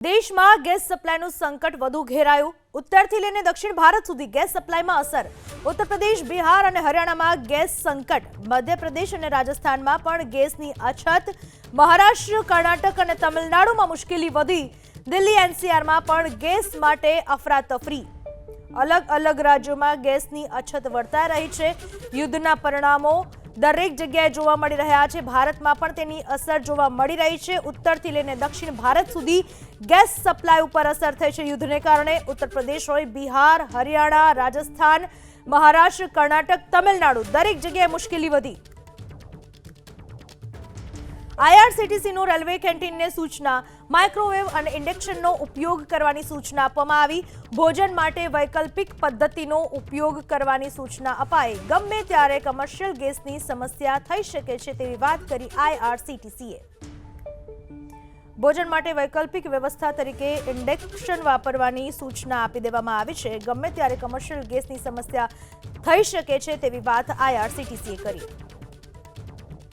દેશમાં ગેસ સપ્લાયનું સંકટ વધુ ઘેરાયું. ઉત્તરથી લઈને દક્ષિણ ભારત સુધી ગેસ સપ્લાયમાં અસર. ઉત્તર પ્રદેશ, બિહાર અને હરિયાણામાં ગેસ સંકટ. મધ્યપ્રદેશ અને રાજસ્થાનમાં પણ ગેસની અછત. મહારાષ્ટ્ર, કર્ણાટક અને તમિલનાડુમાં મુશ્કેલી વધી. દિલ્હી, એનસીઆરમાં પણ ગેસ માટે અફરાતફરી. અલગ અલગ રાજ્યોમાં ગેસની અછત વર્તાઈ રહી છે. યુદ્ધના પરિણામો દરેક જગ્યાએ જોવા મળી રહ્યા છે. ભારતમાં પણ તેની અસર જોવા મળી રહી છે. ઉત્તરથી લઈને દક્ષિણ ભારત સુધી ગેસ સપ્લાય ઉપર અસર થઈ છે યુદ્ધને કારણે. ઉત્તર પ્રદેશ હોય, બિહાર, હરિયાણા, રાજસ્થાન, મહારાષ્ટ્ર, કર્ણાટક, તમિલનાડુ દરેક જગ્યાએ મુશ્કેલી વધી. આઈઆરસીટીસીનો રેલવે કેન્ટીનને સૂચના. માઇક્રોવેવ અને ઇન્ડક્શનનો ઉપયોગ કરવાની સૂચના આપવામાં આવી. ભોજન માટે વૈકલ્પિક પદ્ધતિનો ઉપયોગ કરવાની સૂચના અપાઈ. ગમે ત્યારે કમર્શિયલ ગેસની સમસ્યા થઈ શકે છે તેવી વાત કરી આઈઆરસીટીસીએ. ભોજન માટે વૈકલ્પિક વ્યવસ્થા તરીકે ઇન્ડક્શન વાપરવાની સૂચના આપી દેવામાં આવી છે. ગમે ત્યારે કમર્શિયલ ગેસની સમસ્યા થઈ શકે છે તેવી વાત આઈઆરસીટીસીએ કરી.